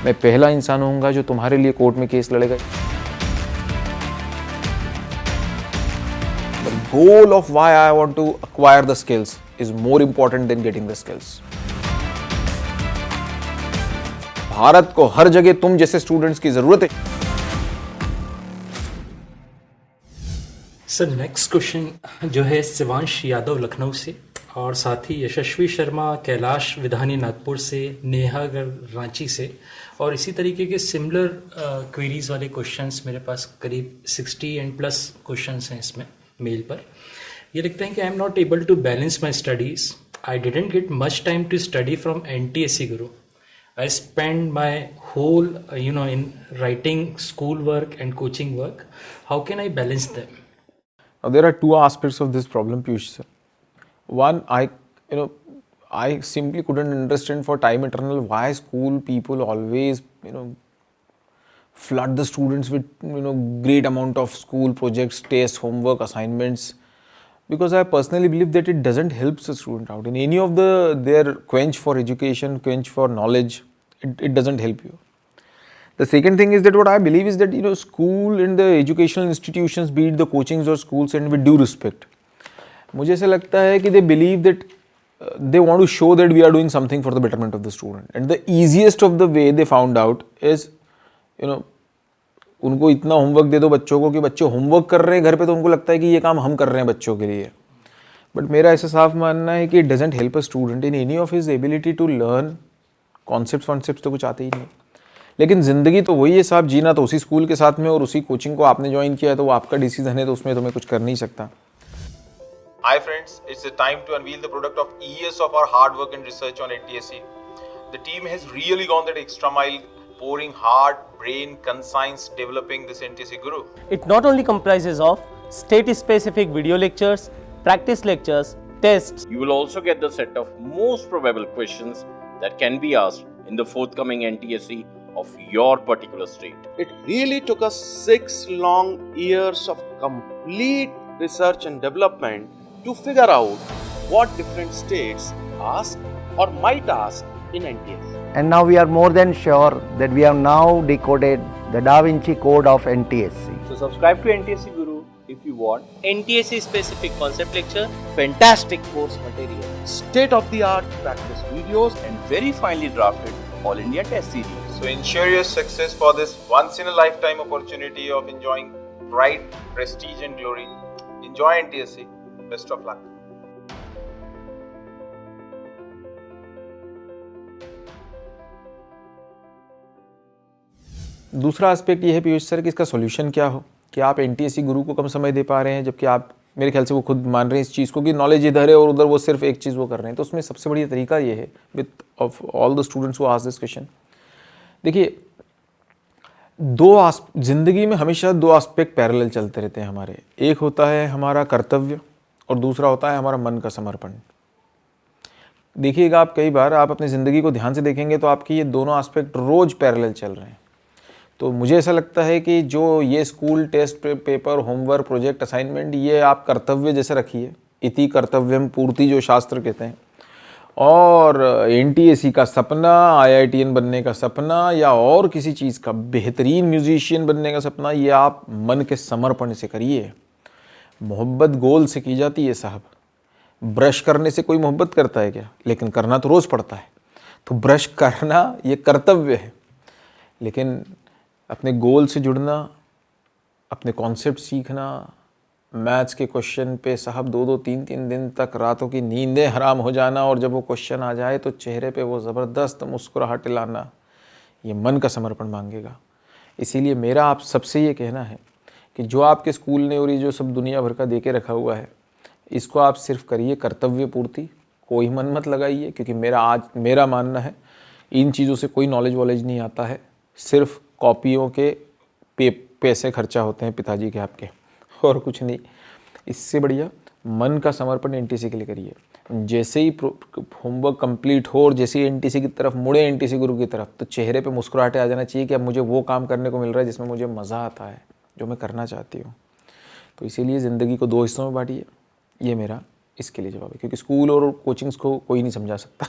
मैं पहला इंसान होऊंगा जो तुम्हारे लिए कोर्ट में केस लड़ेगा। The goal of why I want to acquire the skills is more important than getting the skills. Bharat को हर जगह तुम जैसे स्टूडेंट्स की जरूरत है। सर नेक्स्ट क्वेश्चन जो है शिवांश यादव लखनऊ से, और साथ ही यशस्वी शर्मा कैलाश विधानी नागपुर से, नेहा रांची से, और इसी तरीके के सिमिलर क्वेरीज वाले क्वेश्चंस मेरे पास करीब 60 एंड प्लस क्वेश्चंस हैं इसमें मेल पर। ये लिखते हैं कि I am not able to balance my studies, I didn't get much time to study from NTSC Guru. I spend my whole in writing school work and coaching work. How can I balance them? Now there are two aspects of this problem, Piyush sir. One, I simply couldn't understand for time eternal why school people always flood the students with great amount of school projects, tests, homework, assignments, because I personally believe that it doesn't help the student out in any of their quench for education, quench for knowledge. It doesn't help you. The second thing is that what I believe is that school and the educational institutions, be it the coachings or schools, and with due respect, मुझे ऐसा लगता है कि they believe that they want to show that we are doing something for the betterment of the student, and the easiest of the way they found out is उनको इतना homework दे दो बच्चों को कि बच्चे होमवर्क कर रहे हैं घर पे, तो उनको लगता है कि ये काम हम कर रहे हैं बच्चों के लिए। बट मेरा ऐसा साफ मानना है कि it doesn't help a student in any of his ability to learn. Concepts तो कुछ आते ही नहीं, लेकिन ज़िंदगी तो वही है साहब, जीना तो उसी स्कूल के साथ में, और उसी कोचिंग को आपने ज्वाइन किया है तो वो आपका डिसीजन है, तो उसमें तो मैं कुछ कर नहीं सकता। Hi friends, it's the time to unveil the product of years of our hard work and research on NTSC. The team has really gone that extra mile, pouring heart, brain, conscience, developing this NTSC Guru. It not only comprises of state-specific video lectures, practice lectures, tests. You will also get the set of most probable questions that can be asked in the forthcoming NTSC of your particular state. It really took us 6 long years of complete research and development to figure out what different states ask or might ask in NTSC. And now we are more than sure that we have now decoded the Da Vinci Code of NTSC. So subscribe to NTSC Guru if you want NTSC specific concept lecture, Fantastic course material, state-of-the-art practice videos, And very finely drafted All India Test Series. So ensure your success for this once in a lifetime opportunity of enjoying pride, prestige and glory. Enjoy NTSC. Best of luck. दूसरा aspect ये है Piyush sir कि इसका solution क्या हो, कि आप NTSC गुरु को कम समय दे पा रहे हैं, जबकि आप मेरे ख्याल से वो खुद मान रहे हैं इस चीज़ को कि नॉलेज इधर है और उधर वो सिर्फ एक चीज़ वो कर रहे हैं। तो उसमें सबसे बढ़िया तरीका ये है width of all the students who ask this question, देखिए जिंदगी में हमेशा 2 एस्पेक्ट पैरेलल चलते रहते हैं हमारे। एक होता है हमारा कर्तव्य और दूसरा होता है हमारा मन का समर्पण। देखिएगा आप कई बार आप अपनी ज़िंदगी को ध्यान से देखेंगे तो आपके ये दोनों एस्पेक्ट रोज़ पैरेलल चल रहे हैं। तो मुझे ऐसा लगता है कि जो ये school test paper, homework, project, assignment, ये आप कर्तव्य जैसे रखिए, इति कर्तव्यम पूर्ति जो शास्त्र कहते हैं, और NTSC का सपना, IITN बनने का सपना, या और किसी चीज़ का बेहतरीन म्यूजिशियन बनने का सपना, ये आप मन के समर्पण से करिए। मोहब्बत गोल से की जाती है साहब। ब्रश करने से कोई मोहब्बत करता है क्या? लेकिन करना तो रोज़ पड़ता है। तो ब्रश करना ये कर्तव्य है, लेकिन अपने गोल से जुड़ना, अपने कॉन्सेप्ट सीखना, मैथ्स के क्वेश्चन पे साहब 2-2, 3-3 दिन तक रातों की नींदें हराम हो जाना, और जब वो क्वेश्चन आ जाए तो चेहरे पे वो ज़बरदस्त मुस्कुराहट लाना, ये मन का समर्पण मांगेगा। इसीलिए मेरा आप सबसे ये कहना है कि जो आपके स्कूल ने और ये जो सब दुनिया भर का दे के रखा हुआ है, इसको आप सिर्फ करिए कर्तव्य पूर्ति, कोई मन मत लगाइए, क्योंकि मेरा मानना है इन चीज़ों से कोई नॉलेज वॉलेज नहीं आता है, सिर्फ कॉपियों के पैसे खर्चा होते हैं पिताजी के आपके, और कुछ नहीं। इससे बढ़िया मन का समर्पण NTSC के लिए करिए। जैसे ही होमवर्क कंप्लीट हो और जैसे ही NTSC की तरफ मुड़े, NTSC गुरु की तरफ, तो चेहरे पे मुस्कुराहट आ जाना चाहिए कि अब मुझे वो काम करने को मिल रहा है जिसमें मुझे मज़ा आता है, जो मैं करना चाहती हूँ। तो इसीलिए ज़िंदगी को 2 हिस्सों में बांटिए, ये मेरा इसके लिए जवाब है, क्योंकि स्कूल और कोचिंग्स को कोई नहीं समझा सकता।